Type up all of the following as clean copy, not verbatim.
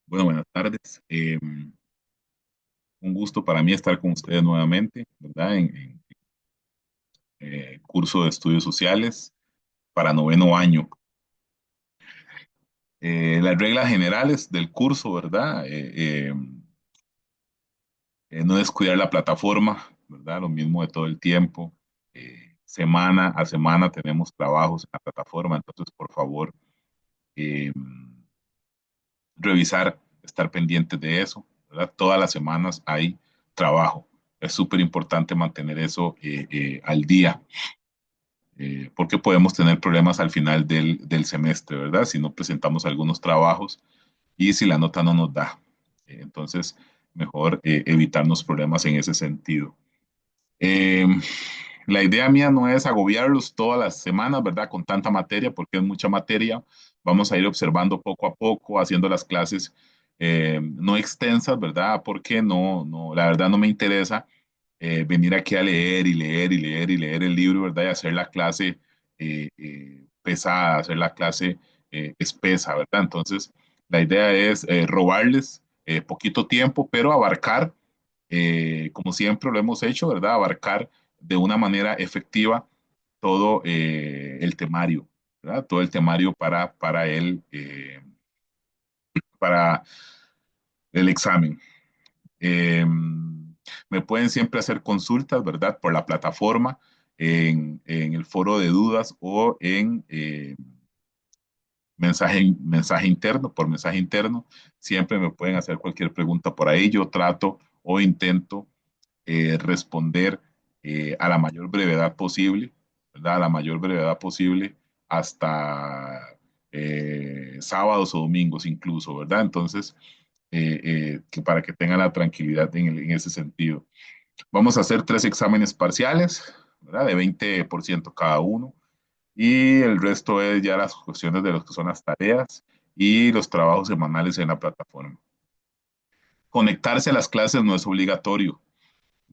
Bueno, buenas tardes. Un gusto para mí estar con ustedes nuevamente, ¿verdad? En curso de estudios sociales para noveno año. Las reglas generales del curso, ¿verdad? No descuidar la plataforma, ¿verdad? Lo mismo de todo el tiempo. Semana a semana tenemos trabajos en la plataforma, entonces por favor, eh, revisar, estar pendientes de eso, ¿verdad? Todas las semanas hay trabajo. Es súper importante mantener eso al día, porque podemos tener problemas al final del semestre, ¿verdad? Si no presentamos algunos trabajos y si la nota no nos da. Entonces, mejor evitarnos problemas en ese sentido. Eh, la idea mía no es agobiarlos todas las semanas, ¿verdad? Con tanta materia, porque es mucha materia. Vamos a ir observando poco a poco, haciendo las clases no extensas, ¿verdad? Porque la verdad no me interesa venir aquí a leer y leer y leer y leer el libro, ¿verdad? Y hacer la clase pesada, hacer la clase espesa, ¿verdad? Entonces, la idea es robarles poquito tiempo, pero abarcar como siempre lo hemos hecho, ¿verdad? Abarcar de una manera efectiva todo el temario, ¿verdad? Todo el temario para el examen. Eh, Me pueden siempre hacer consultas, ¿verdad? Por la plataforma, en el foro de dudas o en mensaje interno, por mensaje interno. Siempre me pueden hacer cualquier pregunta por ahí. Yo trato o intento responder a la mayor brevedad posible, ¿verdad? A la mayor brevedad posible hasta sábados o domingos incluso, ¿verdad? Entonces, para que tengan la tranquilidad en ese sentido. Vamos a hacer tres exámenes parciales, ¿verdad? De 20% cada uno. Y el resto es ya las cuestiones de lo que son las tareas y los trabajos semanales en la plataforma. Conectarse a las clases no es obligatorio.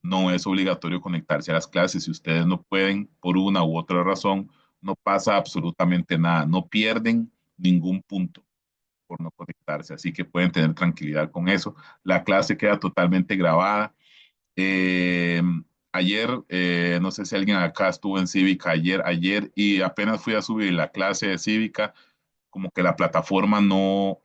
No es obligatorio conectarse a las clases. Si ustedes no pueden, por una u otra razón, no pasa absolutamente nada. No pierden ningún punto por no conectarse. Así que pueden tener tranquilidad con eso. La clase queda totalmente grabada. Eh, Ayer, no sé si alguien acá estuvo en Cívica ayer, y apenas fui a subir la clase de Cívica, como que la plataforma no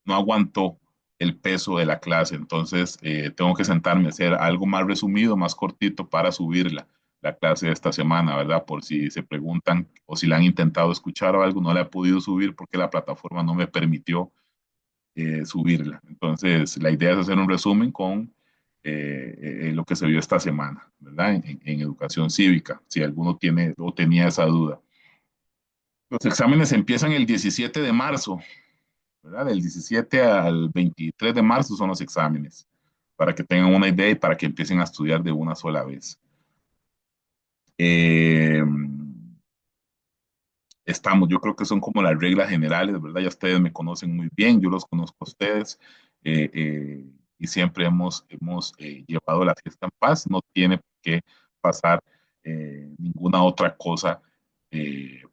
aguantó el peso de la clase, entonces tengo que sentarme a hacer algo más resumido, más cortito para subirla, la clase de esta semana, ¿verdad? Por si se preguntan o si la han intentado escuchar o algo, no la he podido subir porque la plataforma no me permitió subirla. Entonces, la idea es hacer un resumen con lo que se vio esta semana, ¿verdad? En educación cívica, si alguno tiene o tenía esa duda. Los exámenes empiezan el 17 de marzo, ¿verdad? Del 17 al 23 de marzo son los exámenes, para que tengan una idea y para que empiecen a estudiar de una sola vez. Eh, yo creo que son como las reglas generales, ¿verdad? Ya ustedes me conocen muy bien, yo los conozco a ustedes y siempre hemos llevado la fiesta en paz, no tiene por qué pasar ninguna otra cosa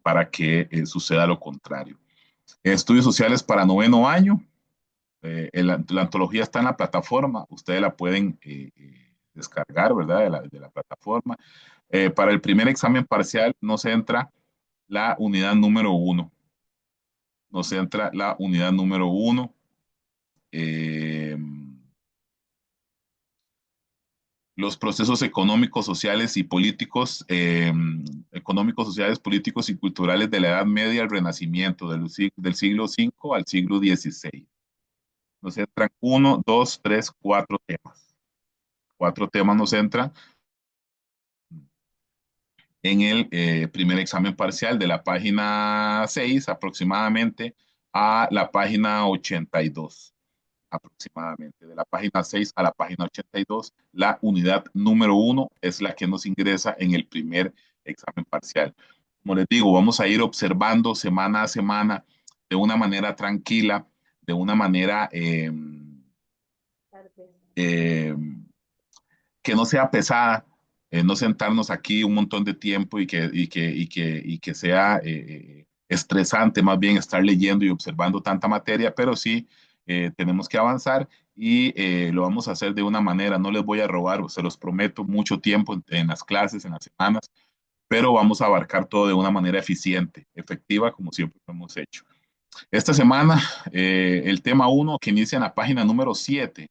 para que suceda lo contrario. Estudios sociales para noveno año, la antología está en la plataforma, ustedes la pueden descargar, ¿verdad? De la plataforma. Para el primer examen parcial nos entra la unidad número uno. Nos entra la unidad número uno. eh, los procesos económicos, sociales, políticos y culturales de la Edad Media al Renacimiento, del siglo V al siglo XVI. Nos entran uno, dos, tres, cuatro temas. Cuatro temas nos entran en el primer examen parcial de la página 6 aproximadamente a la página 82 aproximadamente. De la página 6 a la página 82, la unidad número uno es la que nos ingresa en el primer examen parcial. Como les digo, vamos a ir observando semana a semana de una manera tranquila, de una manera eh, que no sea pesada, no sentarnos aquí un montón de tiempo y que sea estresante más bien estar leyendo y observando tanta materia, pero sí tenemos que avanzar y lo vamos a hacer de una manera, no les voy a robar, se los prometo, mucho tiempo en las clases, en las semanas, pero vamos a abarcar todo de una manera eficiente, efectiva, como siempre lo hemos hecho. Esta semana, el tema uno que inicia en la página número 7,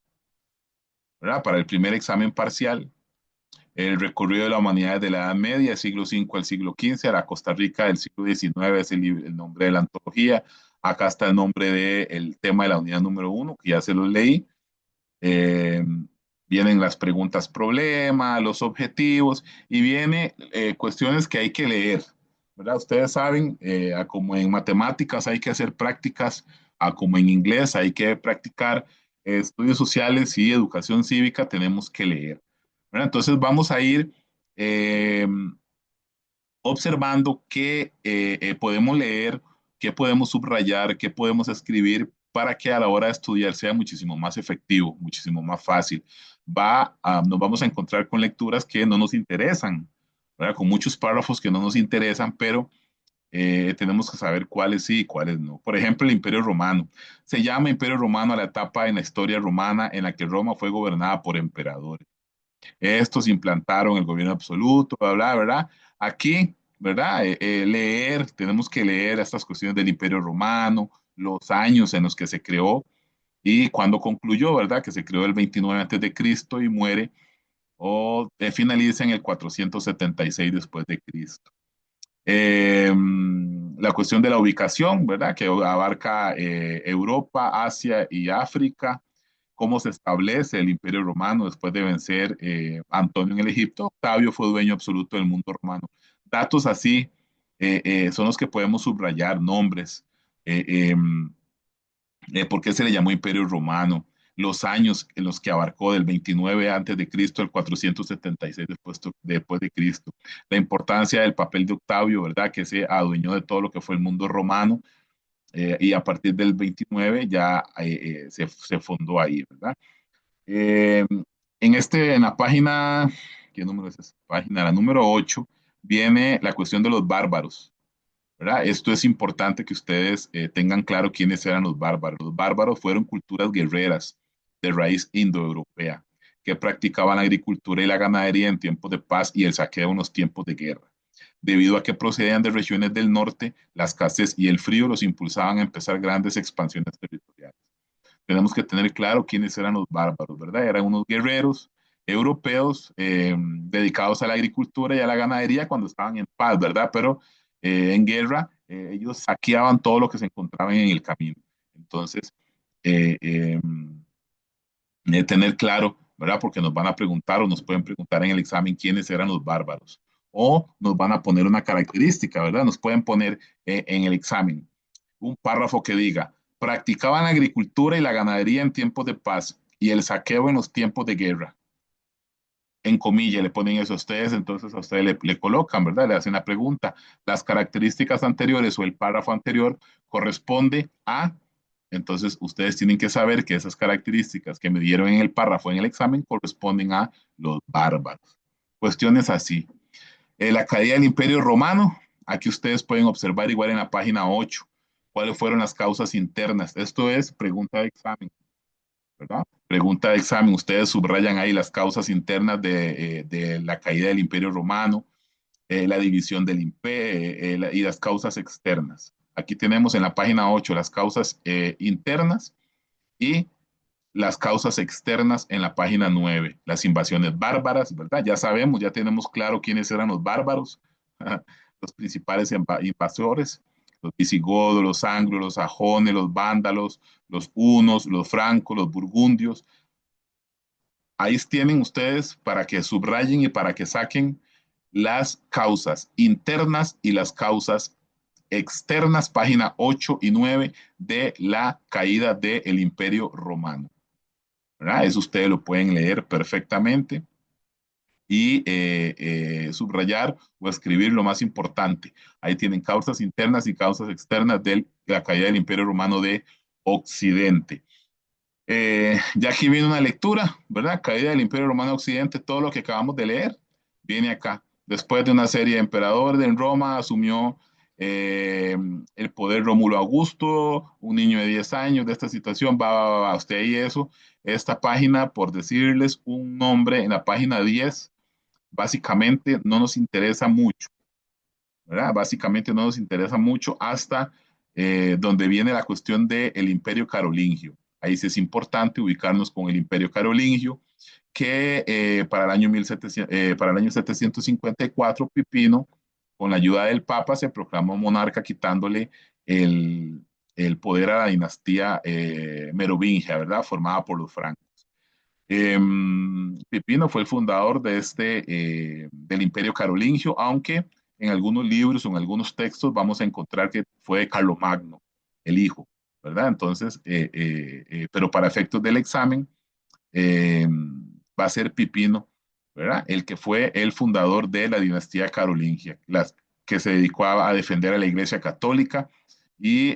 ¿verdad? Para el primer examen parcial, el recorrido de la humanidad de la Edad Media, del siglo V al siglo XV, a la Costa Rica del siglo XIX es el nombre de la antología. Acá está el nombre del tema de la unidad número uno, que ya se los leí. Eh, Vienen las preguntas problema, los objetivos y viene cuestiones que hay que leer, ¿verdad? Ustedes saben, a como en matemáticas hay que hacer prácticas, a como en inglés hay que practicar estudios sociales y educación cívica, tenemos que leer, ¿verdad? Entonces vamos a ir eh, observando qué podemos leer, qué podemos subrayar, qué podemos escribir para que a la hora de estudiar sea muchísimo más efectivo, muchísimo más fácil. Nos vamos a encontrar con lecturas que no nos interesan, ¿verdad? Con muchos párrafos que no nos interesan, pero tenemos que saber cuáles sí y cuáles no. Por ejemplo, el Imperio Romano. Se llama Imperio Romano a la etapa en la historia romana en la que Roma fue gobernada por emperadores. Estos implantaron el gobierno absoluto, bla, bla, ¿verdad? Aquí, ¿verdad? Leer, tenemos que leer estas cuestiones del Imperio Romano, los años en los que se creó y cuando concluyó, ¿verdad? Que se creó el 29 antes de Cristo y muere o finaliza en el 476 después de Cristo. La cuestión de la ubicación, ¿verdad? Que abarca Europa, Asia y África. Cómo se establece el Imperio Romano después de vencer Antonio en el Egipto. Octavio fue dueño absoluto del mundo romano. Datos así son los que podemos subrayar, nombres. Eh, eh, ¿Por qué se le llamó Imperio Romano? Los años en los que abarcó del 29 antes de Cristo al 476 después de Cristo. La importancia del papel de Octavio, ¿verdad? Que se adueñó de todo lo que fue el mundo romano y a partir del 29 ya se fundó ahí, ¿verdad? Eh, en la página, ¿qué número es esa página? La número 8 viene la cuestión de los bárbaros, ¿verdad? Esto es importante que ustedes tengan claro quiénes eran los bárbaros. Los bárbaros fueron culturas guerreras de raíz indoeuropea que practicaban la agricultura y la ganadería en tiempos de paz y el saqueo en los tiempos de guerra. Debido a que procedían de regiones del norte, la escasez y el frío los impulsaban a empezar grandes expansiones territoriales. Tenemos que tener claro quiénes eran los bárbaros, ¿verdad? Eran unos guerreros europeos dedicados a la agricultura y a la ganadería cuando estaban en paz, ¿verdad? Pero en guerra ellos saqueaban todo lo que se encontraban en el camino. Entonces, eh, eh, tener claro, ¿verdad? Porque nos van a preguntar o nos pueden preguntar en el examen quiénes eran los bárbaros. O nos van a poner una característica, ¿verdad? Nos pueden poner en el examen un párrafo que diga, practicaban la agricultura y la ganadería en tiempos de paz y el saqueo en los tiempos de guerra. En comilla le ponen eso a ustedes, entonces a ustedes le colocan, ¿verdad? Le hacen la pregunta. Las características anteriores o el párrafo anterior corresponde a, entonces ustedes tienen que saber que esas características que me dieron en el párrafo en el examen corresponden a los bárbaros. Cuestiones así. La caída del Imperio Romano, aquí ustedes pueden observar igual en la página 8 cuáles fueron las causas internas. Esto es pregunta de examen, ¿verdad? Pregunta de examen, ustedes subrayan ahí las causas internas de la caída del Imperio Romano, la división del imperio y las causas externas. Aquí tenemos en la página 8 las causas internas y las causas externas en la página 9, las invasiones bárbaras, ¿verdad? Ya sabemos, ya tenemos claro quiénes eran los bárbaros, los principales invasores, los visigodos, los anglos, los sajones, los vándalos, los hunos, los francos, los burgundios. Ahí tienen ustedes para que subrayen y para que saquen las causas internas y las causas externas, página 8 y 9 de la caída del Imperio Romano. ¿Verdad? Eso ustedes lo pueden leer perfectamente y subrayar o escribir lo más importante. Ahí tienen causas internas y causas externas de la caída del Imperio Romano de Occidente. Ya aquí viene una lectura, ¿verdad? Caída del Imperio Romano de Occidente, todo lo que acabamos de leer viene acá. Después de una serie de emperadores en Roma, asumió eh, el poder Rómulo Augusto, un niño de 10 años de esta situación, va usted ahí eso. Esta página, por decirles un nombre, en la página 10 básicamente no nos interesa mucho, ¿verdad? Básicamente no nos interesa mucho hasta donde viene la cuestión del Imperio Carolingio. Ahí sí es importante ubicarnos con el Imperio Carolingio, que para el año 1700, para el año 754, Pipino, con la ayuda del Papa, se proclamó monarca quitándole el, el poder a la dinastía merovingia, ¿verdad? Formada por los francos. Pipino fue el fundador de del Imperio Carolingio, aunque en algunos libros o en algunos textos vamos a encontrar que fue Carlomagno, el hijo, ¿verdad? Entonces, pero para efectos del examen, eh, va a ser Pipino, ¿verdad? El que fue el fundador de la dinastía carolingia, que se dedicó a defender a la Iglesia Católica y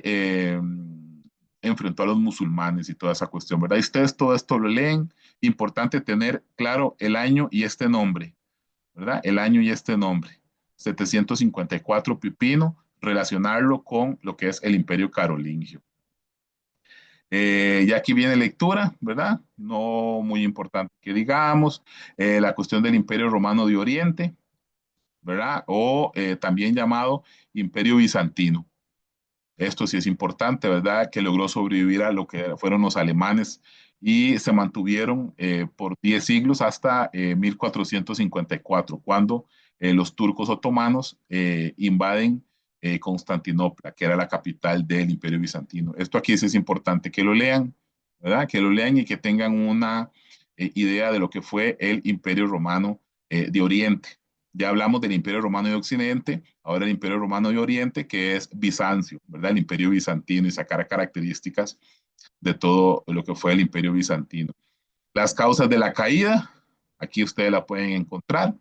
enfrentó a los musulmanes y toda esa cuestión, ¿verdad? Y ustedes todo esto lo leen. Importante tener claro el año y este nombre, ¿verdad? El año y este nombre. 754 Pipino, relacionarlo con lo que es el Imperio Carolingio. Ya aquí viene lectura, ¿verdad? No muy importante que digamos. La cuestión del Imperio Romano de Oriente, ¿verdad? O también llamado Imperio Bizantino. Esto sí es importante, ¿verdad? Que logró sobrevivir a lo que fueron los alemanes y se mantuvieron por 10 siglos hasta 1454, cuando los turcos otomanos invaden Constantinopla, que era la capital del Imperio Bizantino. Esto aquí sí es importante que lo lean, ¿verdad? Que lo lean y que tengan una idea de lo que fue el Imperio Romano de Oriente. Ya hablamos del Imperio Romano de Occidente, ahora el Imperio Romano de Oriente, que es Bizancio, ¿verdad? El Imperio Bizantino y sacar características de todo lo que fue el Imperio Bizantino. Las causas de la caída, aquí ustedes la pueden encontrar.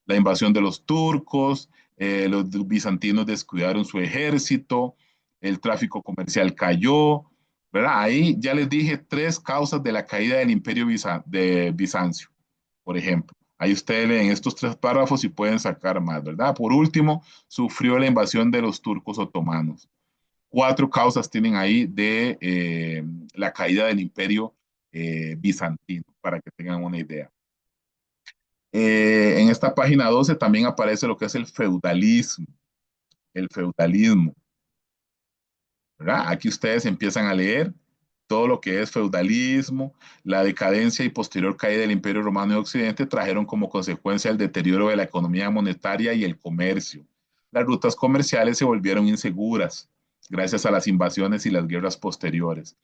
La invasión de los turcos, los bizantinos descuidaron su ejército, el tráfico comercial cayó, ¿verdad? Ahí ya les dije tres causas de la caída del Imperio de Bizancio, por ejemplo. Ahí ustedes leen estos tres párrafos y pueden sacar más, ¿verdad? Por último, sufrió la invasión de los turcos otomanos. Cuatro causas tienen ahí de la caída del imperio bizantino, para que tengan una idea. En esta página 12 también aparece lo que es el feudalismo, ¿verdad? Aquí ustedes empiezan a leer todo lo que es feudalismo, la decadencia y posterior caída del Imperio Romano de Occidente trajeron como consecuencia el deterioro de la economía monetaria y el comercio. Las rutas comerciales se volvieron inseguras gracias a las invasiones y las guerras posteriores.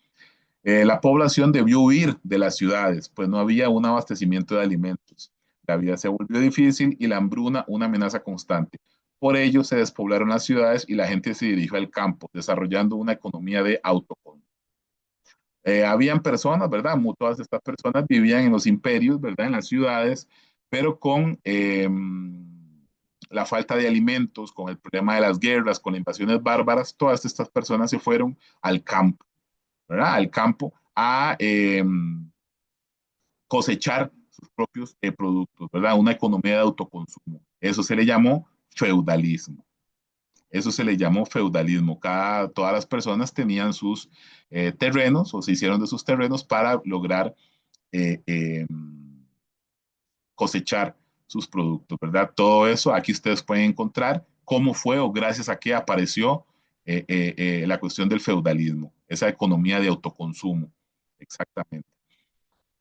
La población debió huir de las ciudades, pues no había un abastecimiento de alimentos. La vida se volvió difícil y la hambruna una amenaza constante. Por ello se despoblaron las ciudades y la gente se dirigió al campo, desarrollando una economía de autoconsumo. Habían personas, ¿verdad? Todas estas personas vivían en los imperios, ¿verdad? En las ciudades, pero con la falta de alimentos, con el problema de las guerras, con las invasiones bárbaras, todas estas personas se fueron al campo, ¿verdad? Al campo a cosechar sus propios productos, ¿verdad? Una economía de autoconsumo. Eso se le llamó feudalismo. Eso se le llamó feudalismo. Todas las personas tenían sus terrenos o se hicieron de sus terrenos para lograr eh, eh, cosechar sus productos, ¿verdad? Todo eso aquí ustedes pueden encontrar cómo fue o gracias a qué apareció la cuestión del feudalismo, esa economía de autoconsumo. Exactamente.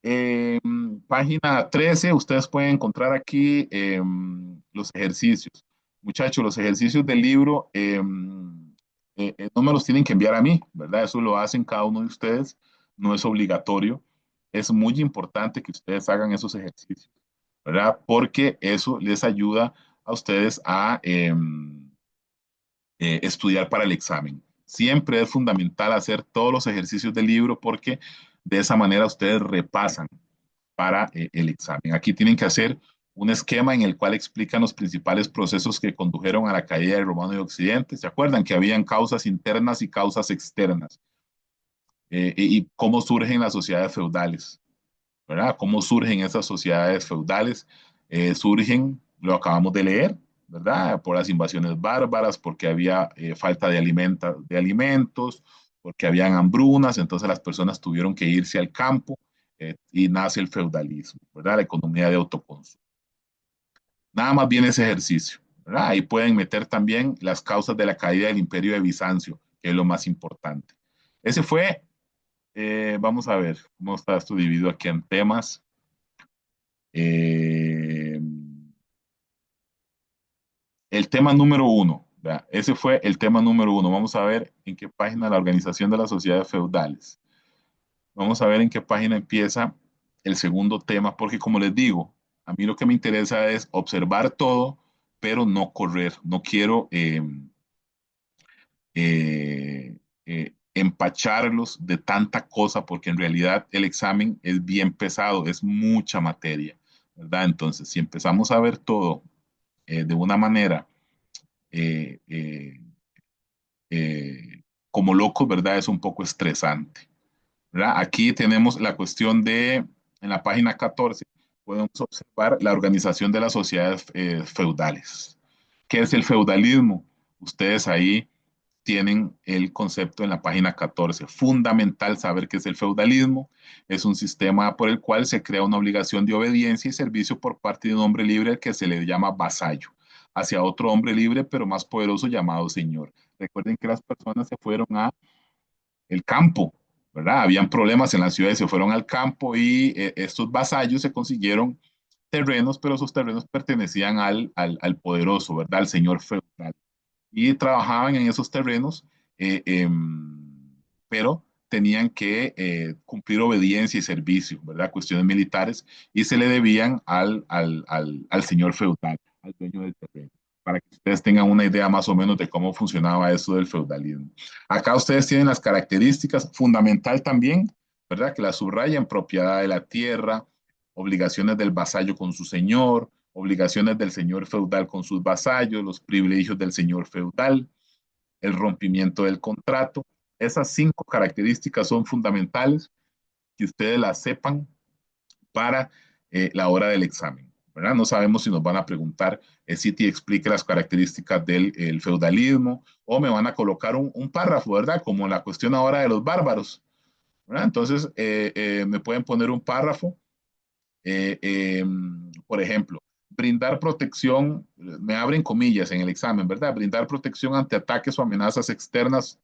Eh, Página 13, ustedes pueden encontrar aquí los ejercicios. Muchachos, los ejercicios del libro no me los tienen que enviar a mí, ¿verdad? Eso lo hacen cada uno de ustedes, no es obligatorio. Es muy importante que ustedes hagan esos ejercicios, ¿verdad? Porque eso les ayuda a ustedes a estudiar para el examen. Siempre es fundamental hacer todos los ejercicios del libro porque de esa manera ustedes repasan para el examen. Aquí tienen que hacer un esquema en el cual explican los principales procesos que condujeron a la caída del Romano de Occidente. ¿Se acuerdan que habían causas internas y causas externas? Y cómo surgen las sociedades feudales, ¿verdad? ¿Cómo surgen esas sociedades feudales? Surgen, lo acabamos de leer, ¿verdad? Por las invasiones bárbaras, porque había falta de alimentos, porque habían hambrunas, entonces las personas tuvieron que irse al campo y nace el feudalismo, ¿verdad? La economía de autoconsumo. Nada más bien ese ejercicio, ¿verdad? Ahí pueden meter también las causas de la caída del imperio de Bizancio, que es lo más importante. Ese fue, vamos a ver, cómo está esto dividido aquí en temas. Eh, el tema número uno, ¿verdad? Ese fue el tema número uno. Vamos a ver en qué página la organización de las sociedades feudales. Vamos a ver en qué página empieza el segundo tema, porque como les digo, a mí lo que me interesa es observar todo, pero no correr. No quiero empacharlos de tanta cosa, porque en realidad el examen es bien pesado, es mucha materia, ¿verdad? Entonces, si empezamos a ver todo de una manera eh, eh, como locos, ¿verdad? Es un poco estresante, ¿verdad? Aquí tenemos la cuestión de, en la página 14, podemos observar la organización de las sociedades feudales. ¿Qué es el feudalismo? Ustedes ahí tienen el concepto en la página 14. Fundamental saber qué es el feudalismo. Es un sistema por el cual se crea una obligación de obediencia y servicio por parte de un hombre libre al que se le llama vasallo, hacia otro hombre libre pero más poderoso llamado señor. Recuerden que las personas se fueron a el campo, ¿verdad? Habían problemas en las ciudades, se fueron al campo y estos vasallos se consiguieron terrenos, pero esos terrenos pertenecían al poderoso, ¿verdad? Al señor feudal y trabajaban en esos terrenos, pero tenían que cumplir obediencia y servicio, ¿verdad? Cuestiones militares, y se le debían al señor feudal, al dueño del terreno, para que ustedes tengan una idea más o menos de cómo funcionaba eso del feudalismo. Acá ustedes tienen las características, fundamental también, ¿verdad? Que la subrayan: propiedad de la tierra, obligaciones del vasallo con su señor, obligaciones del señor feudal con sus vasallos, los privilegios del señor feudal, el rompimiento del contrato. Esas 5 características son fundamentales que ustedes las sepan para la hora del examen, ¿verdad? No sabemos si nos van a preguntar si te explique las características del el feudalismo o me van a colocar un párrafo, ¿verdad? Como la cuestión ahora de los bárbaros, ¿verdad? Entonces, me pueden poner un párrafo. Eh, eh, por ejemplo, brindar protección, me abren comillas en el examen, ¿verdad? Brindar protección ante ataques o amenazas externas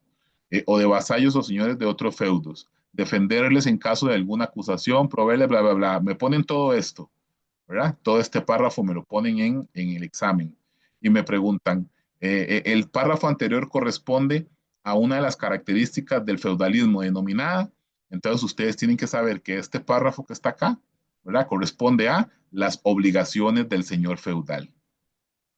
o de vasallos o señores de otros feudos. Defenderles en caso de alguna acusación, proveerles, bla, bla, bla. Me ponen todo esto, ¿verdad? Todo este párrafo me lo ponen en el examen y me preguntan, el párrafo anterior corresponde a una de las características del feudalismo denominada, entonces ustedes tienen que saber que este párrafo que está acá, ¿verdad? Corresponde a las obligaciones del señor feudal.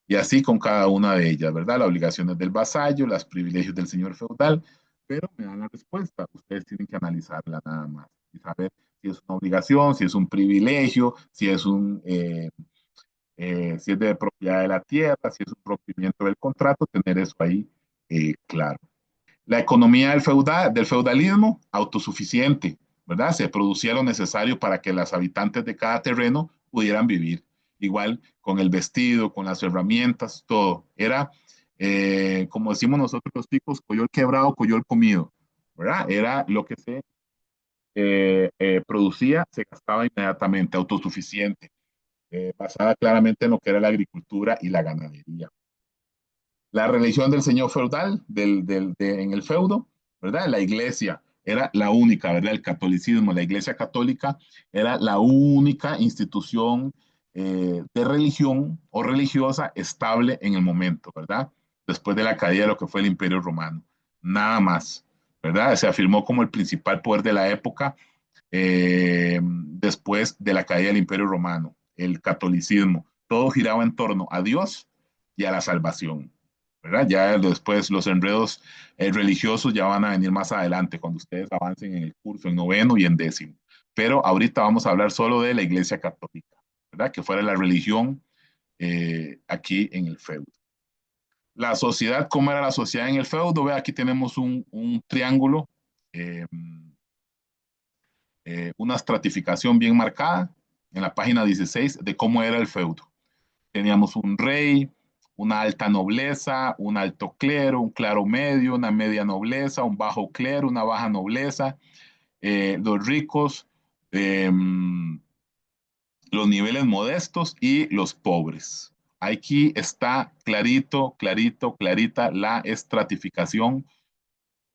Y así con cada una de ellas, ¿verdad? Las obligaciones del vasallo, los privilegios del señor feudal, pero me dan la respuesta. Ustedes tienen que analizarla nada más y saber si es una obligación, si es un privilegio, si es de propiedad de la tierra, si es un rompimiento del contrato, tener eso ahí claro. La economía del feudalismo, autosuficiente, ¿verdad? Se producía lo necesario para que los habitantes de cada terreno pudieran vivir. Igual con el vestido, con las herramientas, todo. Era, como decimos nosotros los chicos, coyol quebrado, coyol comido, ¿verdad? Era lo que se producía, se gastaba inmediatamente, autosuficiente, basada claramente en lo que era la agricultura y la ganadería. La religión del señor feudal, en el feudo, ¿verdad? La iglesia era la única, ¿verdad? El catolicismo, la iglesia católica era la única institución de religión o religiosa estable en el momento, ¿verdad? Después de la caída de lo que fue el Imperio Romano. Nada más, ¿verdad? Se afirmó como el principal poder de la época después de la caída del Imperio Romano, el catolicismo. Todo giraba en torno a Dios y a la salvación. ¿Verdad? Ya después los enredos religiosos ya van a venir más adelante cuando ustedes avancen en el curso, en noveno y en décimo. Pero ahorita vamos a hablar solo de la Iglesia Católica, ¿verdad? Que fuera la religión aquí en el feudo. La sociedad, ¿cómo era la sociedad en el feudo? Ve, aquí tenemos un triángulo, eh, una estratificación bien marcada en la página 16 de cómo era el feudo. Teníamos un rey, una alta nobleza, un alto clero, un claro medio, una media nobleza, un bajo clero, una baja nobleza, los ricos, eh, los niveles modestos y los pobres. Aquí está clarito, clarito, clarita la estratificación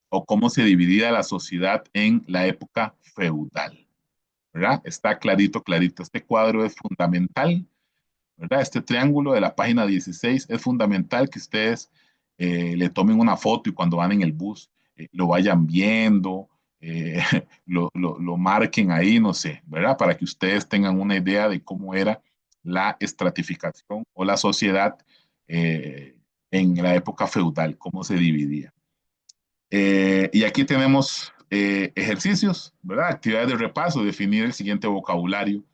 o cómo se dividía la sociedad en la época feudal, ¿verdad? Está clarito, clarito. Este cuadro es fundamental, ¿verdad? Este triángulo de la página 16 es fundamental que ustedes le tomen una foto y cuando van en el bus lo vayan viendo, eh, lo marquen ahí, no sé, ¿verdad? Para que ustedes tengan una idea de cómo era la estratificación o la sociedad en la época feudal, cómo se dividía. Y aquí tenemos ejercicios, ¿verdad? Actividades de repaso, definir el siguiente vocabulario.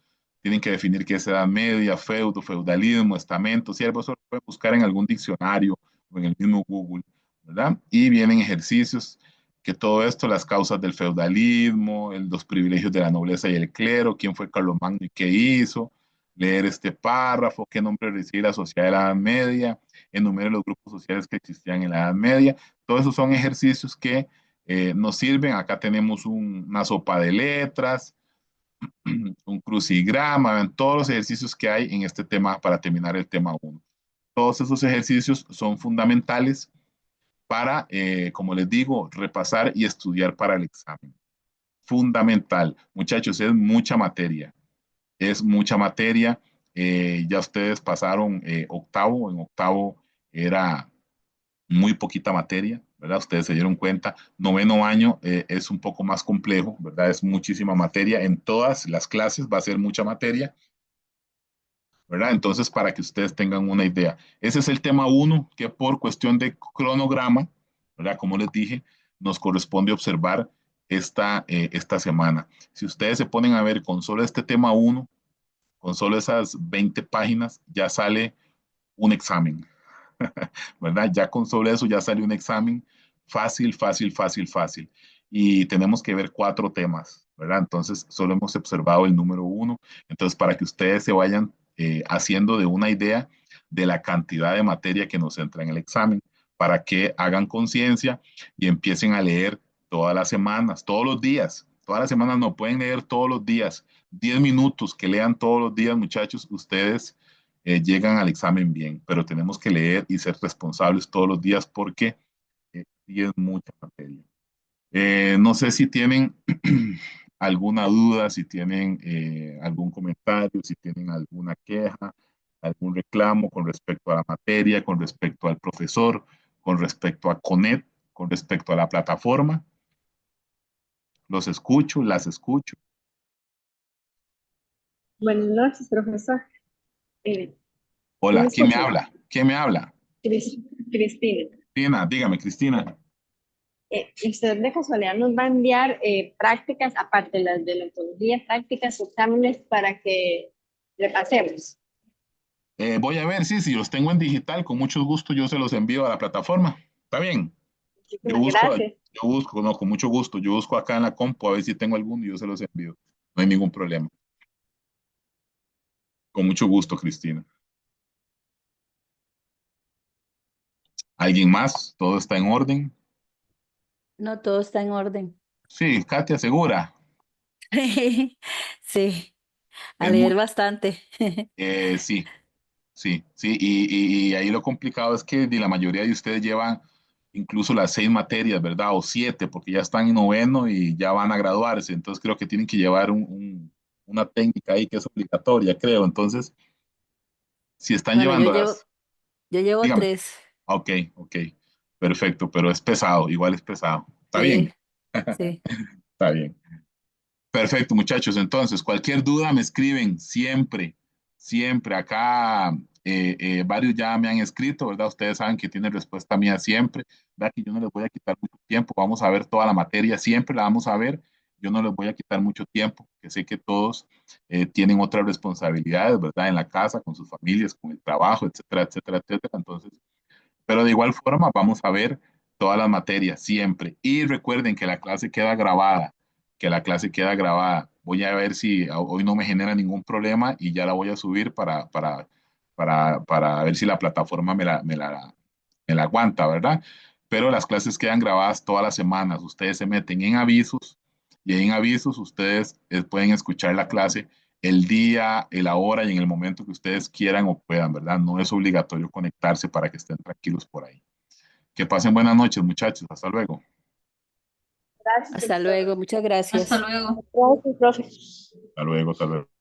Tienen que definir qué es edad media, feudo, feudalismo, estamento, siervo. Eso lo pueden buscar en algún diccionario o en el mismo Google, ¿verdad? Y vienen ejercicios que todo esto, las causas del feudalismo, los privilegios de la nobleza y el clero, quién fue Carlomagno y qué hizo, leer este párrafo, qué nombre recibe la sociedad de la Edad Media, enumere los grupos sociales que existían en la Edad Media. Todos esos son ejercicios que nos sirven. Acá tenemos una sopa de letras, un crucigrama, ven, todos los ejercicios que hay en este tema para terminar el tema uno. Todos esos ejercicios son fundamentales para, como les digo, repasar y estudiar para el examen. Fundamental. Muchachos, es mucha materia. Ya ustedes pasaron octavo, en octavo era muy poquita materia, ¿verdad? Ustedes se dieron cuenta. Noveno año es un poco más complejo, ¿verdad? Es muchísima materia. En todas las clases va a ser mucha materia, ¿verdad? Entonces, para que ustedes tengan una idea. Ese es el tema uno, que por cuestión de cronograma, ¿verdad? Como les dije, nos corresponde observar esta semana. Si ustedes se ponen a ver con solo este tema uno, con solo esas 20 páginas, ya sale un examen, ¿verdad? Ya con solo eso ya sale un examen fácil, fácil, fácil, fácil. Y tenemos que ver cuatro temas, ¿verdad? Entonces, solo hemos observado el número uno. Entonces, para que ustedes se vayan haciendo de una idea de la cantidad de materia que nos entra en el examen, para que hagan conciencia y empiecen a leer todas las semanas, todos los días. Todas las semanas no pueden leer todos los días. 10 minutos que lean todos los días, muchachos, ustedes llegan al examen bien, pero tenemos que leer y ser responsables todos los días porque sí es mucha materia. No sé si tienen alguna duda, si tienen algún comentario, si tienen alguna queja, algún reclamo con respecto a la materia, con respecto al profesor, con respecto a CONET, con respecto a la plataforma. Los escucho, las escucho. Buenas noches, profesor. Eh, ¿Sí me Hola, ¿quién me escuchan? habla? ¿Quién me habla? Cristina. Cristina, dígame, Cristina. ¿Usted de casualidad nos va a enviar prácticas, aparte de las de la ontología, prácticas, exámenes para que repasemos? Voy a ver, sí, si los tengo en digital, con mucho gusto yo se los envío a la plataforma. ¿Está bien? Muchísimas gracias. Yo busco, no, con mucho gusto. Yo busco acá en la compu a ver si tengo alguno y yo se los envío. No hay ningún problema. Con mucho gusto, Cristina. ¿Alguien más? ¿Todo está en orden? No, todo está en orden. Sí, Katia, segura. Sí, a Es muy, leer bastante. sí, sí, sí. Y ahí lo complicado es que la mayoría de ustedes llevan incluso las 6 materias, ¿verdad? O 7, porque ya están en noveno y ya van a graduarse. Entonces creo que tienen que llevar una técnica ahí que es obligatoria, creo. Entonces, si están Bueno, llevando las, yo llevo dígame. 3. Ok, ok, perfecto, pero es pesado, igual es pesado. Está bien, Sí, sí. está bien. Perfecto, muchachos. Entonces, cualquier duda me escriben siempre, siempre. Acá varios ya me han escrito, ¿verdad? Ustedes saben que tienen respuesta mía siempre, ¿verdad? Que yo no les voy a quitar mucho tiempo. Vamos a ver toda la materia, siempre la vamos a ver. Yo no les voy a quitar mucho tiempo, que sé que todos tienen otras responsabilidades, ¿verdad? En la casa, con sus familias, con el trabajo, etcétera, etcétera, etcétera. Entonces, pero de igual forma, vamos a ver todas las materias siempre. Y recuerden que la clase queda grabada, que la clase queda grabada. Voy a ver si hoy no me genera ningún problema y ya la voy a subir para ver si la plataforma me la aguanta, ¿verdad? Pero las clases quedan grabadas todas las semanas. Ustedes se meten en avisos y en avisos ustedes pueden escuchar la clase el día, la hora y en el momento que ustedes quieran o puedan, ¿verdad? No es obligatorio conectarse para que estén tranquilos por ahí. Que pasen buenas noches, muchachos. Hasta luego. Gracias, Hasta profesor. luego, muchas Hasta gracias. luego. Gracias, profe. Hasta luego, hasta luego.